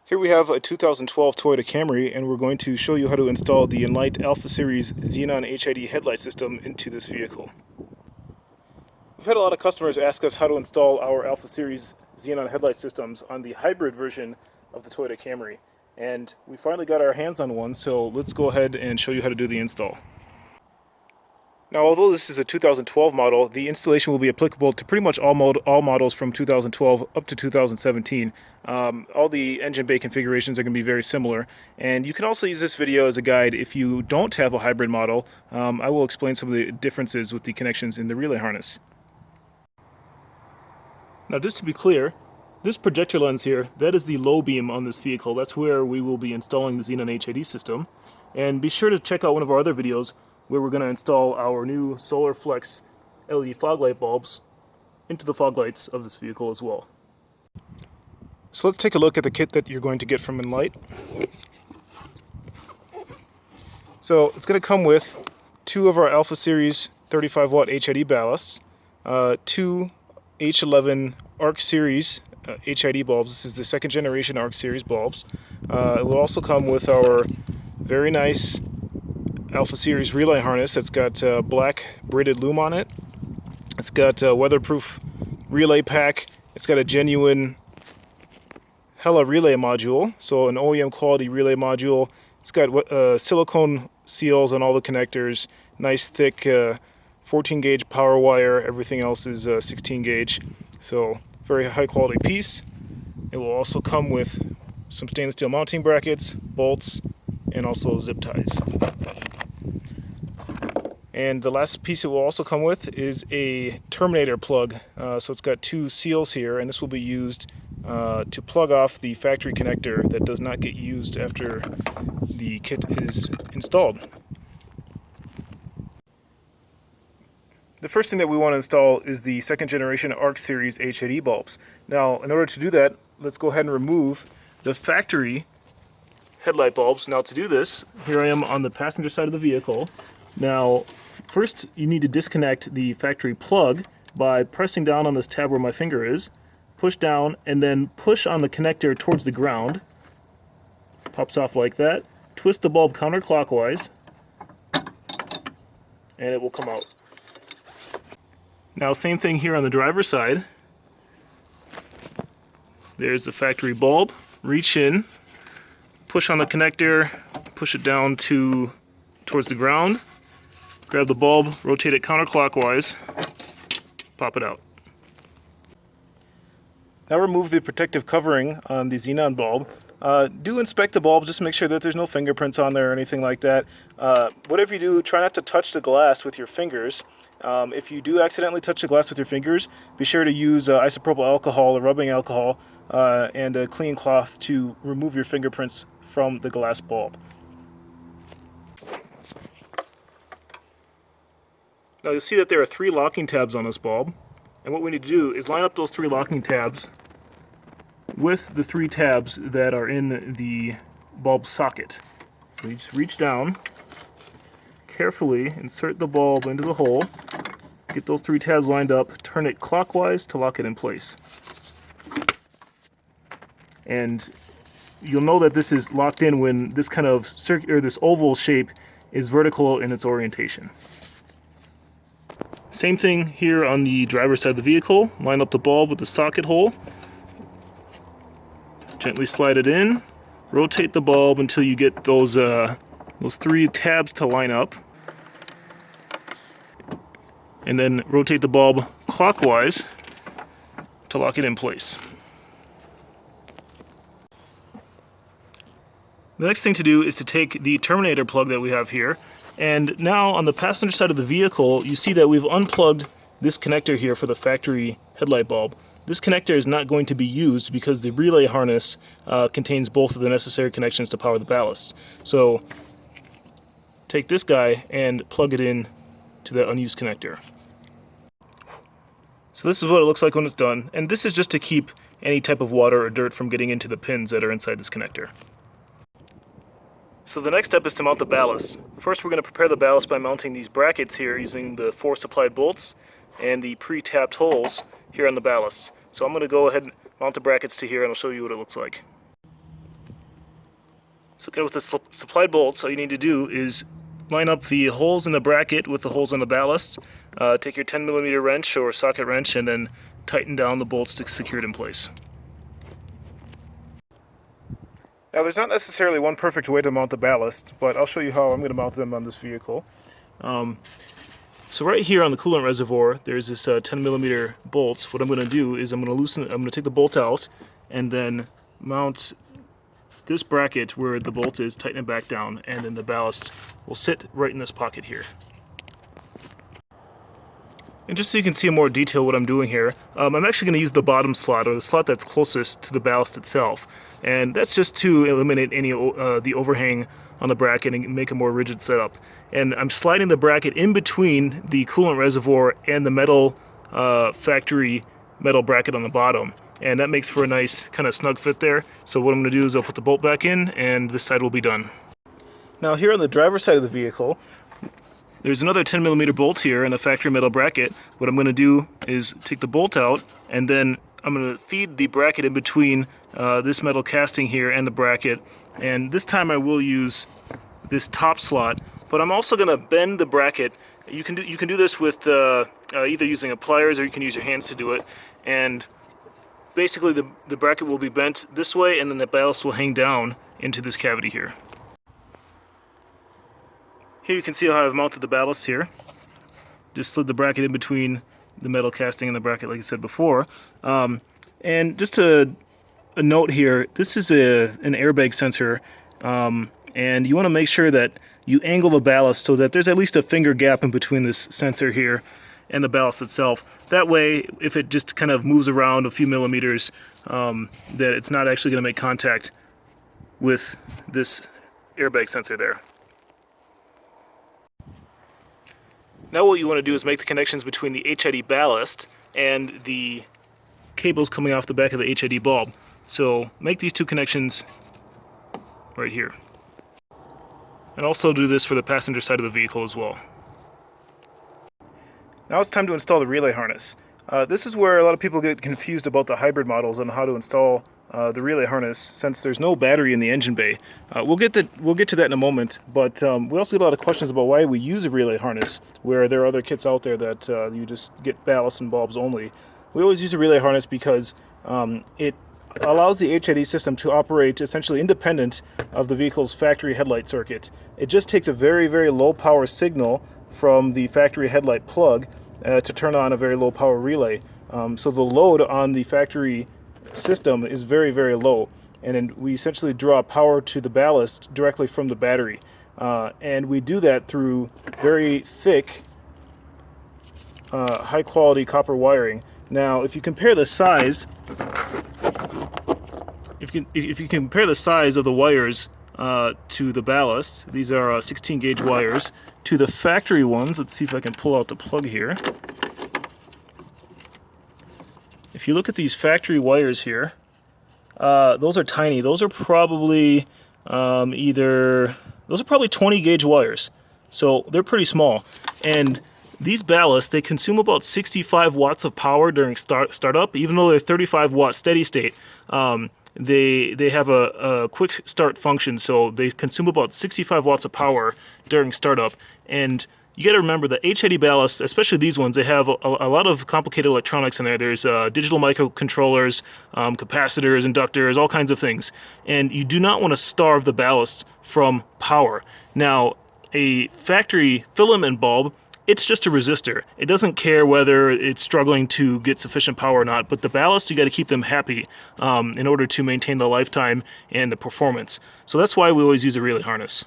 Here we have a 2012 Toyota Camry, and we're going to show you how to install the Enlight Alpha Series Xenon HID headlight system into this vehicle. We've had a lot of customers ask us how to install our Alpha Series Xenon headlight systems on the hybrid version of the Toyota Camry. And we finally got our hands on one, so let's go ahead and show you how to do the install. Now, although this is a 2012 model, the installation will be applicable to pretty much all models from 2012 up to 2017. All the engine bay configurations are going to be very similar, and you can also use this video as a guide if you don't have a hybrid model. I will explain some of the differences with the connections in the relay harness. Now, just to be clear, this projector lens here, that is the low beam on this vehicle. That's where we will be installing the Xenon HID system. And be sure to check out one of our other videos where we're going to install our new Solar Flex LED fog light bulbs into the fog lights of this vehicle as well. So let's take a look at the kit that you're going to get from Enlight. So it's going to come with two of our Alpha Series 35 watt HID ballasts, two H11 Arc Series HID bulbs. This is the second generation Arc Series bulbs. It will also come with our very nice Alpha Series relay harness that's got black braided loom on it. It's got a weatherproof relay pack. It's got a genuine Hella relay module, so an OEM quality relay module. It's got silicone seals on all the connectors, nice thick 14 gauge power wire. Everything else is 16 gauge, so very high quality piece. It will also come with some stainless steel mounting brackets, bolts, and also zip ties. And the last piece it will also come with is a terminator plug. So it's got two seals here, and this will be used to plug off the factory connector that does not get used after the kit is installed. The first thing that we want to install is the second generation Arc Series HID bulbs. Now, in order to do that, let's go ahead and remove the factory headlight bulbs. Now, to do this, here I am on the passenger side of the vehicle. Now, first you need to disconnect the factory plug by pressing down on this tab where my finger is, push down, and then push on the connector towards the ground. Pops off like that. Twist the bulb counterclockwise, and it will come out. Now, same thing here on the driver's side. There's the factory bulb. Reach in, push on the connector, push it down towards the ground. Grab the bulb, rotate it counterclockwise, pop it out. Now remove the protective covering on the Xenon bulb. Do inspect the bulb, just make sure that there's no fingerprints on there or anything like that. Whatever you do, try not to touch the glass with your fingers. If you do accidentally touch the glass with your fingers, be sure to use isopropyl alcohol or rubbing alcohol and a clean cloth to remove your fingerprints from the glass bulb. Now you'll see that there are three locking tabs on this bulb, and what we need to do is line up those three locking tabs with the three tabs that are in the bulb socket. So you just reach down, carefully insert the bulb into the hole, get those three tabs lined up, turn it clockwise to lock it in place. And you'll know that this is locked in when this kind of this oval shape is vertical in its orientation. Same thing here on the driver's side of the vehicle. Line up the bulb with the socket hole. Gently slide it in. Rotate the bulb until you get those three tabs to line up. And then rotate the bulb clockwise to lock it in place. The next thing to do is to take the terminator plug that we have here, and now on the passenger side of the vehicle you see that we've unplugged this connector here for the factory headlight bulb. This connector is not going to be used because the relay harness contains both of the necessary connections to power the ballasts. So take this guy and plug it in to the unused connector. So this is what it looks like when it's done, and this is just to keep any type of water or dirt from getting into the pins that are inside this connector. So the next step is to mount the ballast. First we're going to prepare the ballast by mounting these brackets here using the 4 supplied bolts and the pre-tapped holes here on the ballast. So I'm going to go ahead and mount the brackets to here and I'll show you what it looks like. So again, with the supplied bolts, all you need to do is line up the holes in the bracket with the holes on the ballast. Take your 10mm wrench or socket wrench and then tighten down the bolts to secure it in place. Now there's not necessarily one perfect way to mount the ballast, but I'll show you how I'm going to mount them on this vehicle. So right here on the coolant reservoir, there's this 10mm bolt. What I'm going to do is I'm going to take the bolt out and then mount this bracket where the bolt is, tighten it back down, and then the ballast will sit right in this pocket here. And just so you can see in more detail what I'm doing here, I'm actually going to use the bottom slot, or the slot that's closest to the ballast itself. And that's just to eliminate any the overhang on the bracket and make a more rigid setup. And I'm sliding the bracket in between the coolant reservoir and the metal factory metal bracket on the bottom. And that makes for a nice kind of snug fit there. So what I'm going to do is I'll put the bolt back in and this side will be done. Now here on the driver's side of the vehicle, there's another 10mm bolt here and a factory metal bracket. What I'm going to do is take the bolt out and then I'm going to feed the bracket in between this metal casting here and the bracket. And this time I will use this top slot, but I'm also going to bend the bracket. You can do this with either using a pliers or you can use your hands to do it. And basically the bracket will be bent this way and then the ballast will hang down into this cavity here. Here you can see how I've mounted the ballast here. Just slid the bracket in between the metal casting and the bracket like I said before. And just a note here, this is an airbag sensor and you want to make sure that you angle the ballast so that there's at least a finger gap in between this sensor here and the ballast itself. That way, if it just kind of moves around a few millimeters, that it's not actually going to make contact with this airbag sensor there. Now what you want to do is make the connections between the HID ballast and the cables coming off the back of the HID bulb. So make these two connections right here. And also do this for the passenger side of the vehicle as well. Now it's time to install the relay harness. This is where a lot of people get confused about the hybrid models and how to install the relay harness, since there's no battery in the engine bay. We'll get to that in a moment, but we also get a lot of questions about why we use a relay harness, where there are other kits out there that you just get ballast and bulbs only. We always use a relay harness because it allows the HID system to operate essentially independent of the vehicle's factory headlight circuit. It just takes a very, very low power signal from the factory headlight plug to turn on a very low power relay. So the load on the factory system is very, very low, and we essentially draw power to the ballast directly from the battery. And we do that through very thick, high quality copper wiring. Now if you compare the size, if you compare the size of the wires to the ballast, these are 16 gauge wires, to the factory ones. Let's see if I can pull out the plug here. If you look at these factory wires here, those are tiny. Those are probably those are probably 20 gauge wires. So they're pretty small. And these ballasts, they consume about 65 watts of power during startup, even though they're 35 watt steady state. They have a quick start function, so they consume about 65 watts of power during startup. And you got to remember that HID ballasts, especially these ones, they have a lot of complicated electronics in there. There's digital microcontrollers, capacitors, inductors, all kinds of things. And you do not want to starve the ballast from power. Now, a factory filament bulb, it's just a resistor. It doesn't care whether it's struggling to get sufficient power or not, but the ballast, you got to keep them happy in order to maintain the lifetime and the performance. So that's why we always use a relay harness.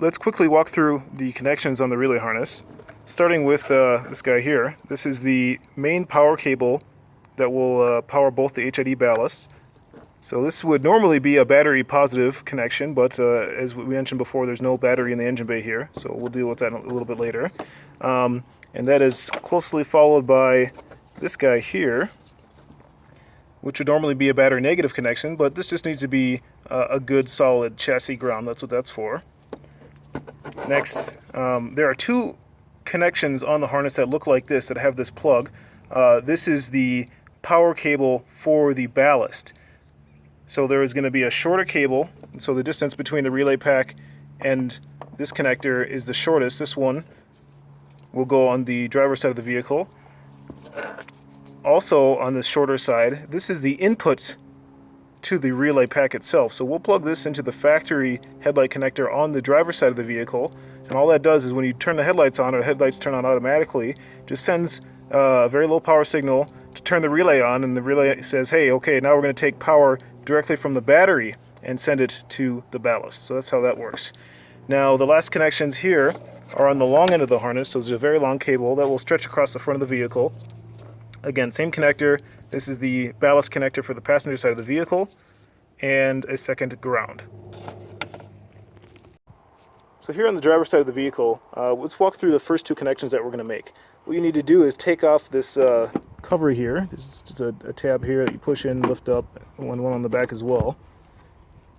Let's quickly walk through the connections on the relay harness, starting with this guy here. This is the main power cable that will power both the HID ballasts. So this would normally be a battery positive connection, but as we mentioned before, there's no battery in the engine bay here, so we'll deal with that a little bit later. And that is closely followed by this guy here, which would normally be a battery negative connection, but this just needs to be a good solid chassis ground. That's what that's for. Next, there are two connections on the harness that look like this, that have this plug. This is the power cable for the ballast. So there is going to be a shorter cable So the distance between the relay pack and this connector is the shortest. This one will go on the driver's side of the vehicle. Also on the shorter side, this is the input to the relay pack itself. So we'll plug this into the factory headlight connector on the driver's side of the vehicle, and all that does is when you turn the headlights on, or the headlights turn on automatically, just sends a very low power signal to turn the relay on, and the relay says, hey, okay, now we're going to take power directly from the battery and send it to the ballast. So that's how that works. Now the last connections here are on the long end of the harness, so there's a very long cable that will stretch across the front of the vehicle. Again, same connector. This is the ballast connector for the passenger side of the vehicle, and a second ground. So here on the driver's side of the vehicle, let's walk through the first two connections that we're going to make. What you need to do is take off this cover here. There's just a tab here that you push in, lift up, one on the back as well.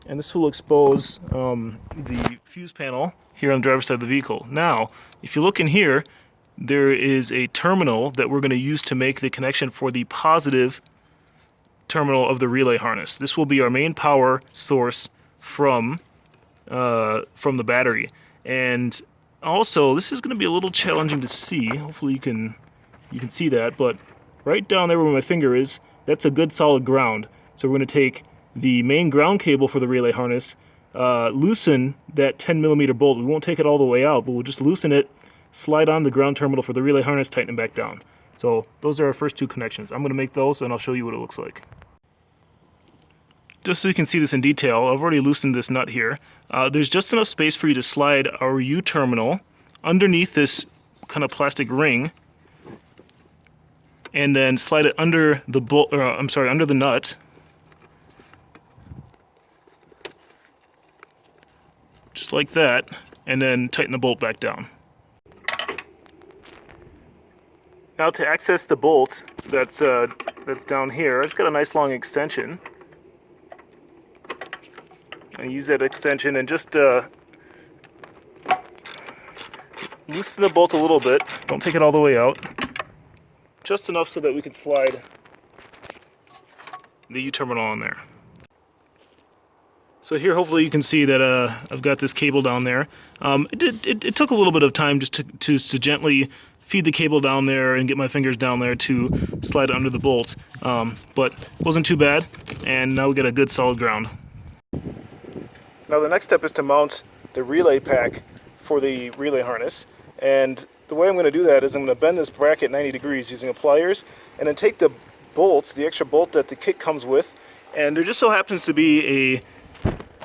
And this will expose the fuse panel here on the driver's side of the vehicle. Now, if you look in here, there is a terminal that we're going to use to make the connection for the positive terminal of the relay harness. This will be our main power source from the battery. And also, this is going to be a little challenging to see. Hopefully you can see that, but right down there where my finger is, that's a good solid ground. So we're going to take the main ground cable for the relay harness, loosen that 10mm bolt. We won't take it all the way out, but we'll just loosen it, slide on the ground terminal for the relay harness, tighten it back down. So those are our first two connections. I'm going to make those and I'll show you what it looks like. Just so you can see this in detail, I've already loosened this nut here. There's just enough space for you to slide our U terminal underneath this kind of plastic ring, and then slide it under the under the nut. Just like that, and then tighten the bolt back down. Now to access the bolt that's down here, it's got a nice long extension. I use that extension and just loosen the bolt a little bit. Don't take it all the way out. Just enough so that we can slide the U-terminal on there. So here, hopefully you can see that I've got this cable down there. It took a little bit of time just to gently feed the cable down there and get my fingers down there to slide it under the bolt. But it wasn't too bad, and now we got a good solid ground. Now the next step is to mount the relay pack for the relay harness, and the way I'm going to do that is I'm going to bend this bracket 90 degrees using pliers, and then take the bolts, the extra bolt that the kit comes with, and there just so happens to be a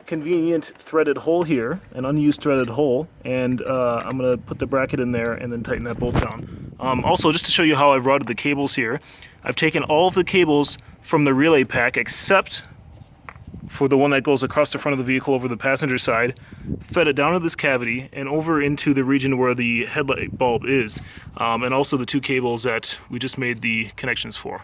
convenient threaded hole here, an unused threaded hole, and I'm going to put the bracket in there and then tighten that bolt down. Also, just to show you how I've routed the cables here, I've taken all of the cables from the relay pack except for the one that goes across the front of the vehicle over the passenger side, fed it down to this cavity and over into the region where the headlight bulb is, and also the two cables that we just made the connections for.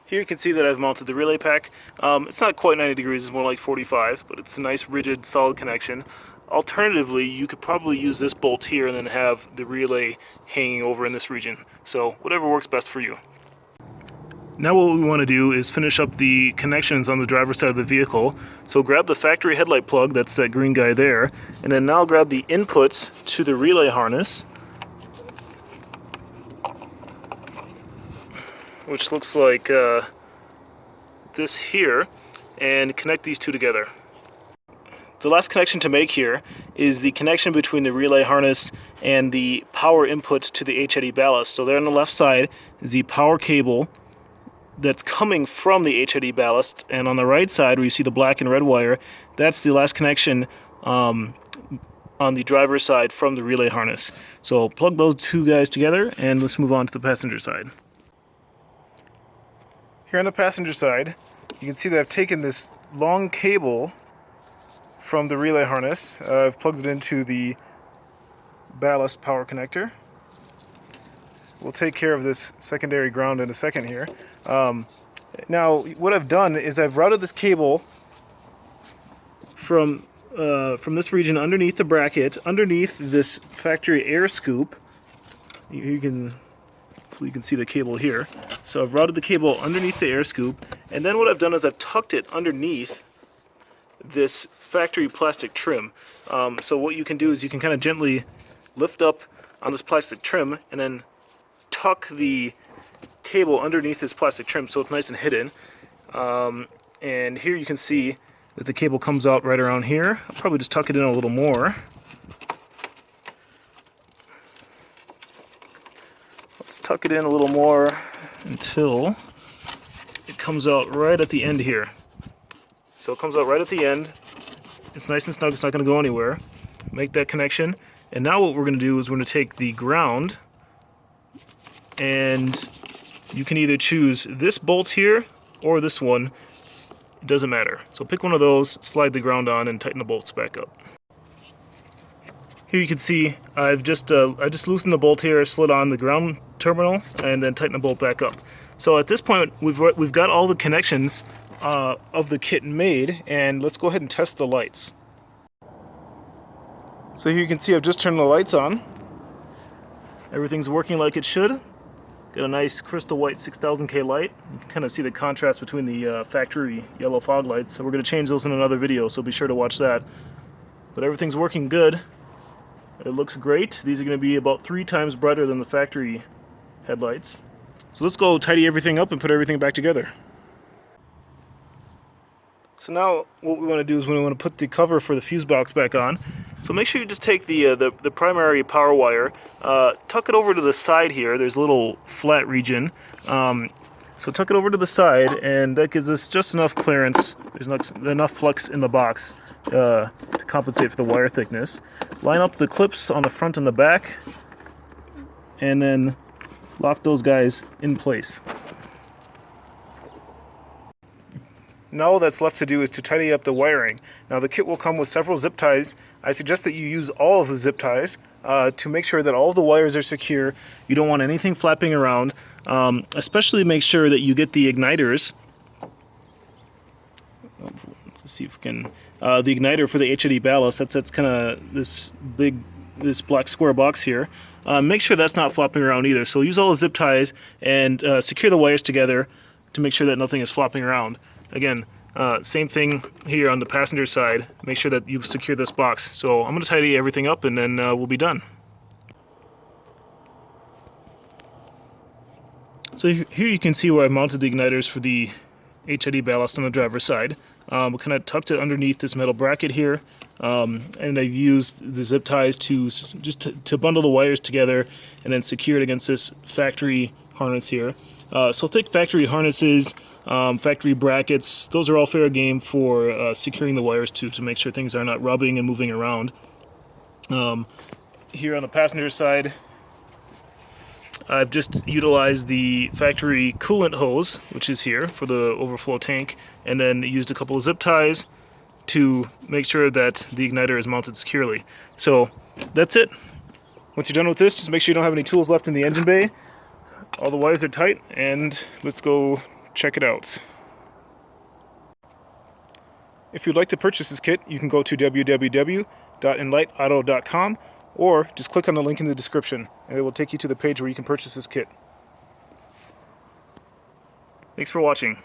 Here you can see that I've mounted the relay pack. It's not quite 90 degrees, it's more like 45, but it's a nice rigid solid connection. Alternatively, you could probably use this bolt here and then have the relay hanging over in this region. So whatever works best for you. Now what we want to do is finish up the connections on the driver's side of the vehicle. So grab the factory headlight plug, that's that green guy there, and then now grab the inputs to the relay harness, which looks like this here, and connect these two together. The last connection to make here is the connection between the relay harness and the power input to the HID ballast. So there on the left side is the power cable that's coming from the HID ballast, and on the right side where you see the black and red wire, that's the last connection on the driver's side from the relay harness. So plug those two guys together and let's move on to the passenger side. Here on the passenger side, you can see that I've taken this long cable from the relay harness. I've plugged it into the ballast power connector. We'll take care of this secondary ground in a second here. Now, what I've done is I've routed this cable from this region underneath the bracket, underneath this factory air scoop. You can see the cable here. So I've routed the cable underneath the air scoop, And then what I've done is I've tucked it underneath this factory plastic trim. So what you can do is you can kind of gently lift up on this plastic trim and then tuck the cable underneath this plastic trim so it's nice and hidden. And here you can see that the cable comes out right around here. I'll probably just tuck it in a little more. Let's tuck it in a little more until it comes out right at the end here. So it comes out right at the end. It's nice and snug, it's not going to go anywhere. Make that connection. And now what we're going to do is we're going to take the ground, and you can either choose this bolt here or this one. It doesn't matter. So pick one of those, slide the ground on, and tighten the bolts back up. Here you can see I just loosened the bolt here, slid on the ground terminal, and then tighten the bolt back up. So at this point we've got all the connections of the kit made, and let's go ahead and test the lights. So here you can see I've just turned the lights on. Everything's working like it should. Got a nice crystal white 6000K light. You can kind of see the contrast between the factory yellow fog lights. So we're going to change those in another video, so be sure to watch that. But everything's working good. It looks great. These are going to be about 3 times brighter than the factory headlights. So let's go tidy everything up and put everything back together. So now what we want to do is we want to put the cover for the fuse box back on. So make sure you just take the primary power wire, tuck it over to the side here. There's a little flat region. So tuck it over to the side, and that gives us just enough clearance. There's enough flux in the box to compensate for the wire thickness. Line up the clips on the front and the back, and then lock those guys in place. Now all that's left to do is to tidy up the wiring. Now the kit will come with several zip ties. I suggest that you use all of the zip ties to make sure that all of the wires are secure. You don't want anything flapping around. Especially make sure that you get the igniters. Let's see if we can. The igniter for the HID ballast. That's kind of this black square box here. Make sure that's not flopping around either. So use all the zip ties and secure the wires together to make sure that nothing is flopping around. Again, same thing here on the passenger side. Make sure that you secure this box. So I'm going to tidy everything up, and then we'll be done. So here you can see where I've mounted the igniters for the HID ballast on the driver's side. We kind of tucked it underneath this metal bracket here, and I've used the zip ties to bundle the wires together and then secure it against this factory harness here. So thick factory harnesses, factory brackets, those are all fair game for securing the wires to make sure things are not rubbing and moving around. Here on the passenger side, I've just utilized the factory coolant hose, which is here for the overflow tank, and then used a couple of zip ties to make sure that the igniter is mounted securely. So that's it. Once you're done with this, just make sure you don't have any tools left in the engine bay. All the wires are tight, and let's go check it out. If you'd like to purchase this kit, you can go to www.enlightauto.com or just click on the link in the description, and it will take you to the page where you can purchase this kit. Thanks for watching.